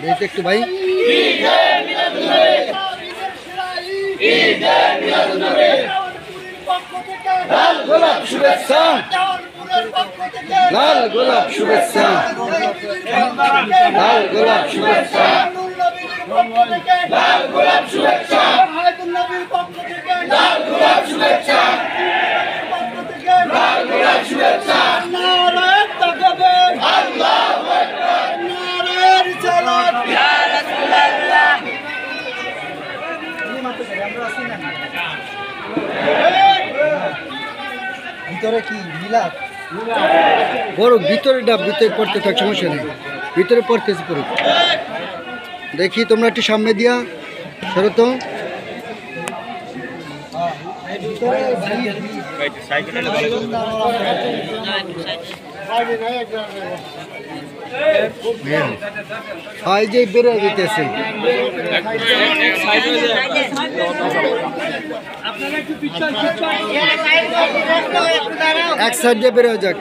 এইটা একটু ভাই লাল গোলাপ শুভেচ্ছা, লাল গোলাপ শুভেচ্ছা, লাল গোলাপ শুভেচ্ছা, লাল গোলাপ শুভেচ্ছা, লাল গোলাপ শুভেচ্ছা, লাল গোলাপ শুভেচ্ছা। আল্লাহু আকবার, নারে রিসালাত, ইয়া রাসূলুল্লাহ। ভিতরে কি মিলাদ বড় ভিতরে ডাব ভিতরে পড়তে থাক, সমস্যা নেই, ভিতরে পড়তেছি পড়ে। দেখি তোমরা একটু সামনে দিয়া সরো তো। হাই যে বেড়ে যেতেছে, এক সাইড দিয়ে বেরো যাক।